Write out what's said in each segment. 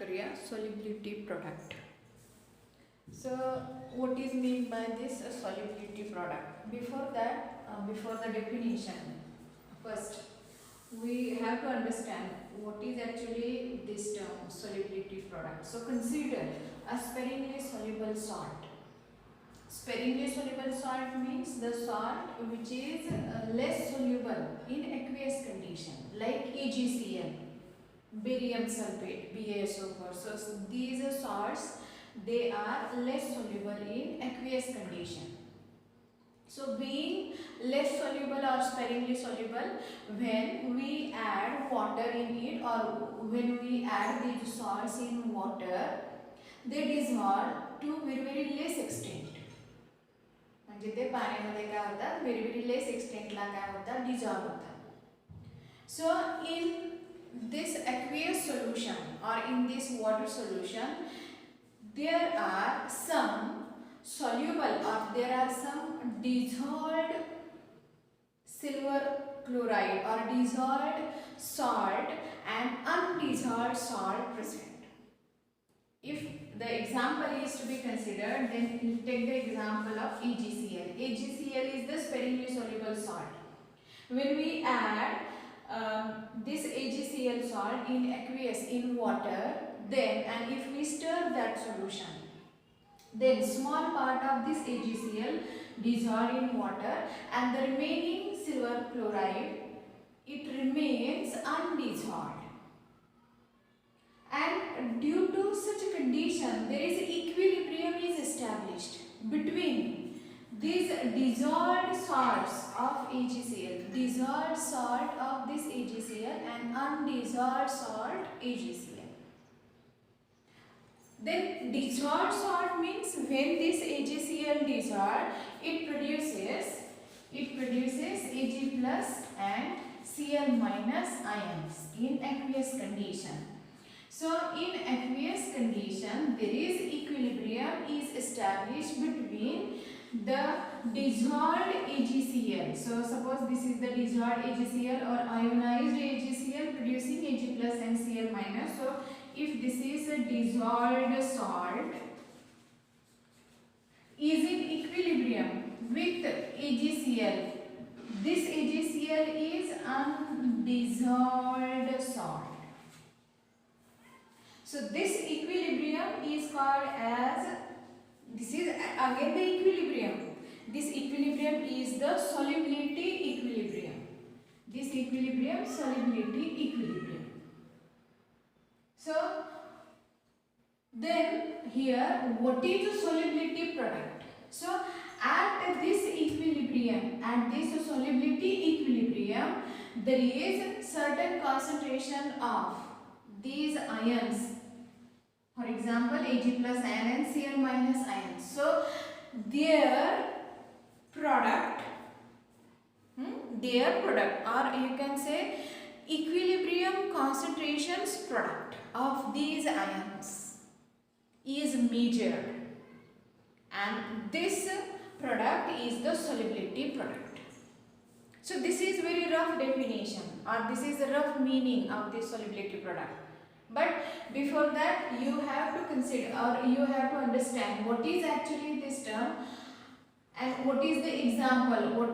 करूया solubility product. So what is mean by this solubility product? Before that, before the definition, first we have to understand what is actually this term solubility product. So consider a sparingly soluble salt. Sparingly soluble salt means the salt which is less soluble in aqueous condition, like AgCl, barium sulfate, BaSO4. So these salts, they are less soluble in aqueous condition. So being less soluble or sparingly soluble, when we add water in it or when we add these salts in water, they dissolve to very less extent. म्हणजे ते पाण्यामध्ये काय होतात very less extent ला काय होतात dissolve होतात. So in this aqueous solution or in this water solution, there are some soluble or there are some dissolved silver chloride or dissolved salt and undissolved salt present. If the example is to be considered, then take the example of AgCl. AgCl is the sparingly soluble salt. When we add this AgCl salt in aqueous, in water, then and if we stir that solution, then small part of this AgCl dissolved in water and the remaining silver chloride, it remains undissolved. And due to such a condition, there is equilibrium is established between these dissolved salts of AgCl, dissolved salt of this AgCl and undissolved salt AgCl. Then dissolved salt means when this AgCl dissolved, it produces Ag plus and Cl minus ions in aqueous condition. So in aqueous condition, there is equilibrium is established between the dissolved AgCl. So suppose this is the dissolved AgCl or ionized AgCl producing Ag plus and Cl minus. So if this is a dissolved salt is in equilibrium with AgCl, this AgCl is undissolved salt. So this equilibrium is called as, this is again the equilibrium. This equilibrium is the solubility equilibrium. This equilibrium, solubility equilibrium. So then here, what is the solubility product? So at this equilibrium, at this solubility equilibrium, there is certain concentration of these ions. For example, Ag plus ion and Cl minus ions. So their product or you can say equilibrium concentrations product of these ions is measured, and this product is the solubility product. So this is very rough definition or this is a rough meaning of this solubility product. But before that, you have to consider or you have to understand what is actually this term and what is the example,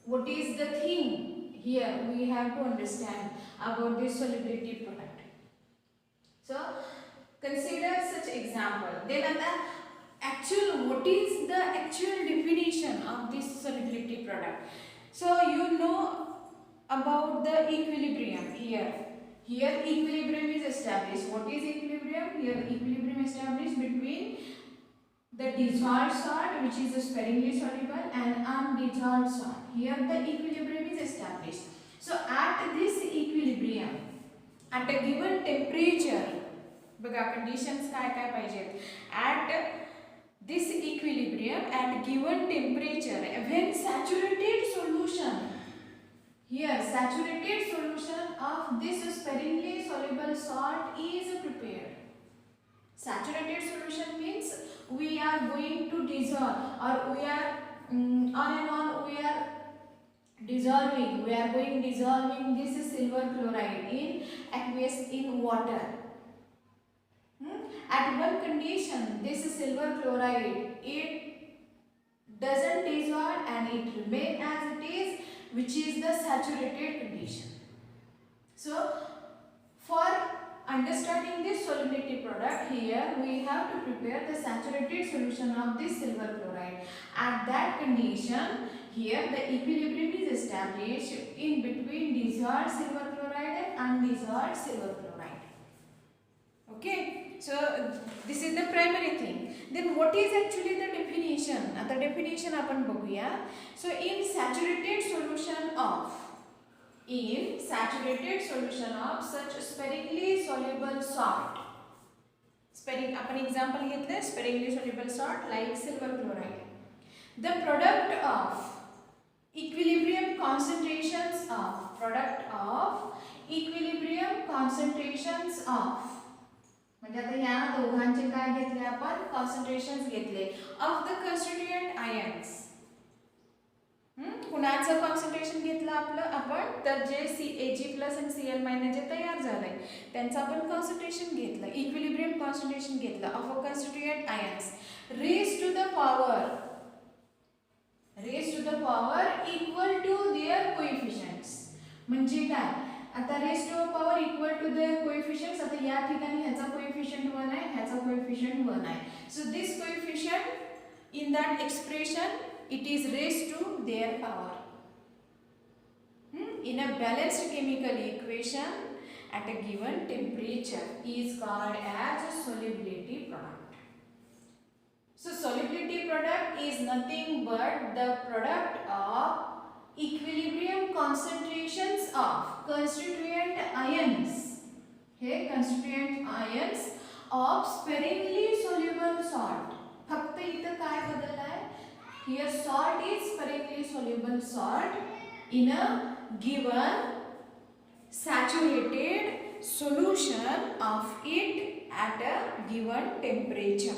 what is the thing here we have to understand about this solubility product. So consider such example. Then what is the actual definition of this solubility product? So you know about the equilibrium here. Here equilibrium is established. What is equilibrium? Here equilibrium established between the dissolved salt, which is sparingly soluble, and undissolved salt. Here the equilibrium is established. So at this equilibrium, at a given temperature, बघा conditions काय काय पाहिजेत. At this equilibrium, at given temperature, when saturated solution, here saturated solution of this sparingly soluble salt is prepared. Saturated solution means we are going to dissolve or we are on and on we are dissolving. We are going dissolving this silver chloride in aqueous in water. at one condition this silver chloride it doesn't dissolve and it remains as it is, which is the saturated condition. So for understanding this solubility product, here we have to prepare the saturated solution of this silver chloride. At that condition, here the equilibrium is established in between dissolved silver chloride and undissolved silver chloride. Okay, so this is the primary thing. Then what is actually the definition? The definition आपण बघूया. So in saturated solution of such sparingly soluble salt. आपण example घेतले sparingly soluble salt like silver chloride. The product of equilibrium concentrations of म्हणजे आता या दोघांचे काय घेतले आपण कॉन्सन्ट्रेशन्स घेतले ऑफ द कन्स्टिट्यूएंट आयन्स. कुणाचं कॉन्सन्ट्रेशन घेतलं आपलं आपण तर जे Ag+ आणि Cl- जे तयार झालंय त्यांचं आपण कॉन्सन्ट्रेशन घेतलं, इक्विलिब्रियम कॉन्सन्ट्रेशन घेतलं of a constituent ions raise to the power equal to their coefficients. म्हणजे काय आता raise to power equal to their coefficients. आता या ठिकाणी ह्याचा कोएफिशियंट 1 आहे, ह्याचा कोएफिशियंट 1 आहे. So this coefficient in that expression it is raised to their power. In a balanced chemical equation at a given temperature is called as a solubility product. So solubility product is nothing but the product of equilibrium concentrations of constituent ions. Here constituent ions of sparingly soluble salt. फक्त इथं काय बदल आहे? Here salt is sparingly soluble salt in a given saturated solution of it at a given temperature.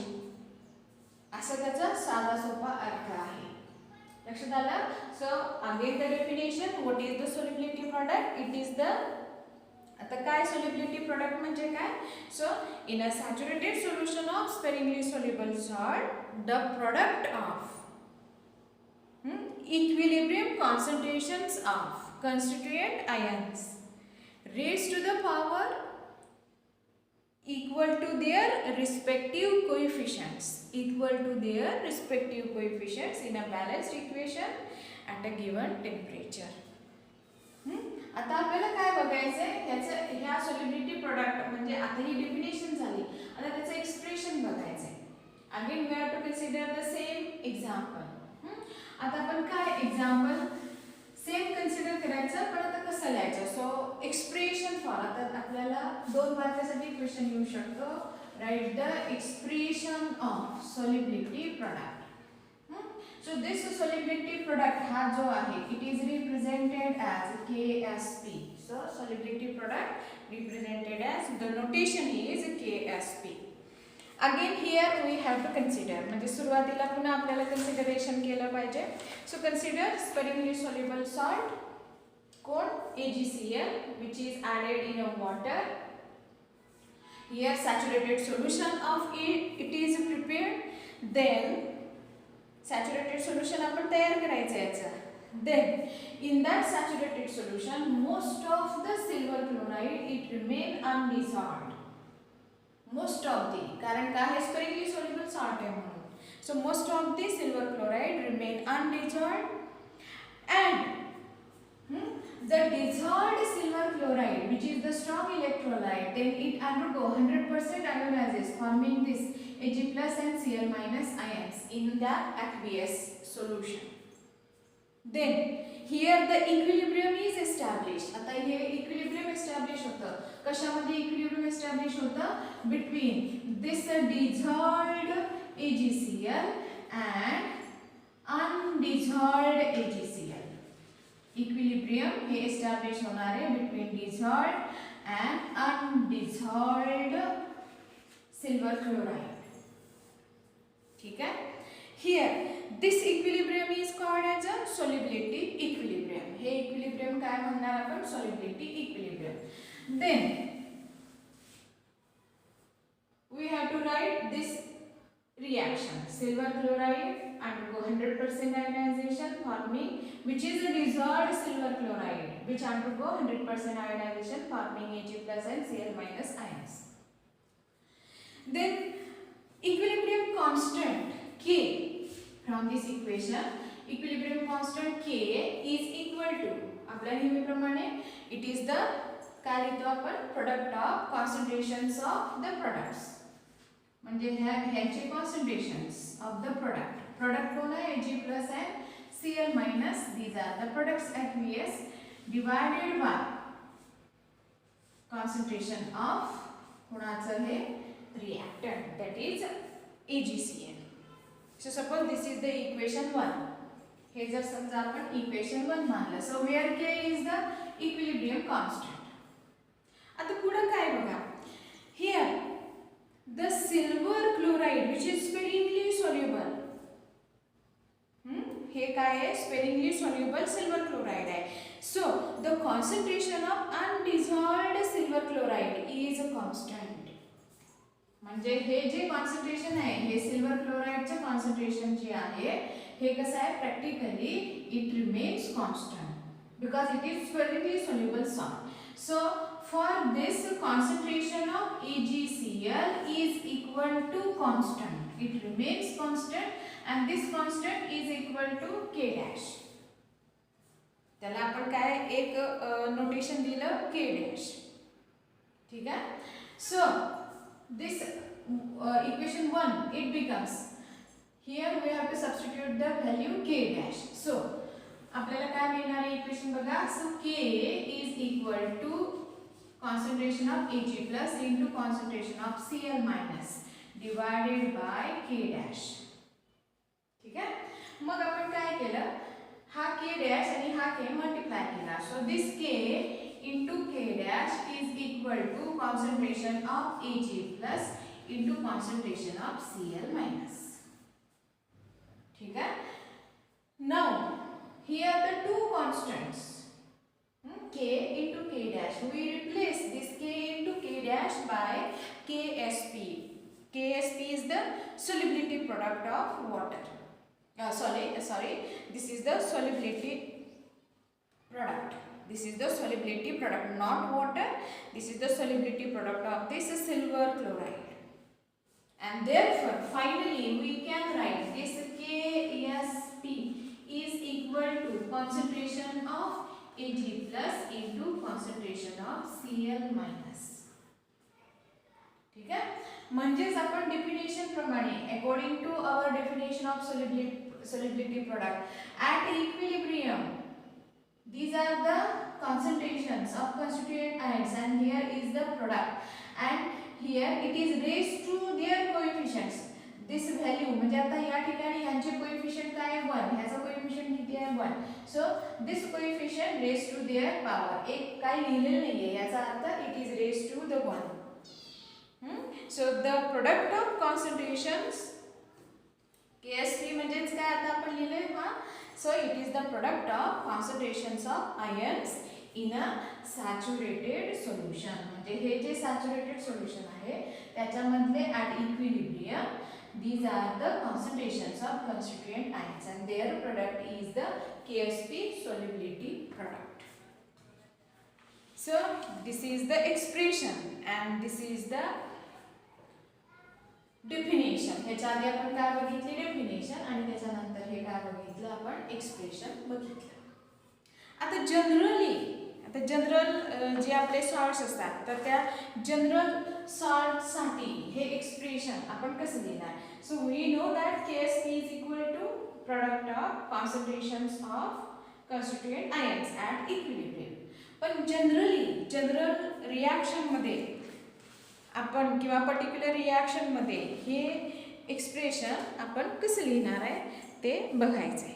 असा त्याचा साधा सोपा अर्थ आहे. लक्षात आलं? So again the definition, what is the solubility product? It is the आता काय solubility product म्हणजे काय? So in a saturated solution of sparingly soluble salt, the product of equilibrium concentrations of constituent ions raised to the power equal to their respective coefficients in a balanced equation at a given temperature. आता आपल्याला काय बघायचंय याचं ह्या solubility product म्हणजे आता ही definition झाली, आता त्याचं एक्सप्रेशन बघायचंय. Again we have to consider the same example. आता आपण काय एक्झाम्पल सेम कन्सिडर करायचं पण आता कसं लिहायचं. सो एक्सप्रेशन फॉर आता आपल्याला 2 मार्कासाठी क्वेश्चन येऊ शकतो. Write the expression of solubility product. So this solubility product हा जो आहे it is represented as KSP. So solubility product represented as the notation is KSP. Again here we have to consider म्हणजे सुरुवातीला पुन्हा आपल्याला consideration केलं पाहिजे. So consider sparingly soluble salt कोण AgCl which is added in a water. Here saturated solution of it is prepared. Then saturated solution आपण तयार करायचं याचं. Then in that saturated solution most of the silver chloride it remain undissolved. Most of the कारण का है sparingly soluble salt है म्हणून. So most of the silver chloride remain undissolved and the dissolved silver chloride which is the strong electrolyte then it undergo 100% ionolysis forming this Ag+ and Cl- ions in the aqueous solution. Then here the equilibrium is established. आता हे equilibrium establish होतं. कशामध्ये equilibrium establish होतं? Between this dissolved AgCl and undissolved AgCl. Equilibrium hey establish होणार आहे between dissolved and undissolved silver chloride. ठीक आहे? Here this equilibrium is called as a solubility equilibrium. Hey equilibrium काय म्हणणार आपण? Solubility equilibrium. Then we have to chloride, this reaction, silver chloride undergo 100% ionization forming, which is a dissolved silver chloride, which undergo 100% ionization forming Ag plus and Cl minus ions. Then equilibrium constant K, from this equation equilibrium constant K is equal to, आपल्या नेहमीप्रमाणे it is the काय लिहितो आपण, product of concentrations of the products, म्हणजे ह्याचे concentrations of the product कोण आहे, Ag plus and Cl minus, these are the products at Vs, divided by concentration of कोणाचं हे reactant, that is AgCl. So suppose this is the equation 1. हे जर समजा आपण equation 1 मानलं, so where K is the equilibrium constant. आता पुढे काय बघा, here the silver chloride which is sparingly soluble, हे काय आहे, sparingly soluble silver chloride आहे. So the concentration of undissolved silver chloride is a constant. म्हणजे हे जे कॉन्सन्ट्रेशन आहे, हे सिल्वर क्लोराइडचे कॉन्सन्ट्रेशन जे आहे, हे कसं आहे, practically it remains constant because it is sparingly soluble salt. So for this concentration of AgCl is equal to constant, it remains constant and this constant is equal to K dash. त्याला आपण काय एक notation दिलं K dash, ठीक आहे. So this equation 1, it becomes, here we have to substitute the value K dash. So आपल्याला काय मिळणार आहे इक्वेशन बघा, so K is equal to concentration of Ag plus into concentration of Cl minus divided by K dash, ठीक आहे. मग आपण काय केलं, हा K dash आणि हा K मल्टिप्लाय केला, so this K into K dash is equal to concentration of Ag plus into concentration of Cl minus, ठीक है. Now here the two constants, K into K dash, we replace this K into K dash by Ksp. Ksp is the solubility product of water. Sorry, this is the solubility product. This is the solubility product, not water. This is the solubility product of this silver chloride. And therefore, finally, we can write this Ksp is equal to concentration of Ag plus into concentration of Cl minus. ठीक है. म्हणजेच आपण definition प्रमाणे, according to our definition of solubility product, at equilibrium, these are the concentrations of constituent ions and here is the product and here it is raised to their coefficients. This value म्हणजे आता या ठिकाणी यांचे coefficient काय आहे 1, ह्याचा coefficient किती आहे 1. So this coefficient raised to their power, एक काय लिहिलेलं नाहीये, याचा अर्थ it is raised to the 1. So the product of concentrations Ksp म्हणजेच काय आता आपण लिहिले हा, so it is the product of concentrations of ions in a saturated solution. म्हणजे हे जे saturated solution आहे त्याच्यामधले at equilibrium these are the concentrations of constituent ions and their product is the Ksp solubility product. So this is the expression and this is the definition. ह्याच्या आधी आपण काय बघितले, definition, आणि त्याच्यानंतर हे काय बघितलं आपण, एक्सप्रेशन बघितलं. आता जनरल जे आपले सॉल्ट्स असतात तर त्या जनरल सॉल्टसाठी हे एक्सप्रेशन आपण कसं लिहिणार. So we know that Ksp is equal to product of concentrations of constituent ions at equilibrium. पण जनरल रिॲक्शनमध्ये आपण किंवा पर्टिक्युलर रिॲक्शनमध्ये हे एक्सप्रेशन आपण कसं लिहिणार आहे ते बघायचं आहे.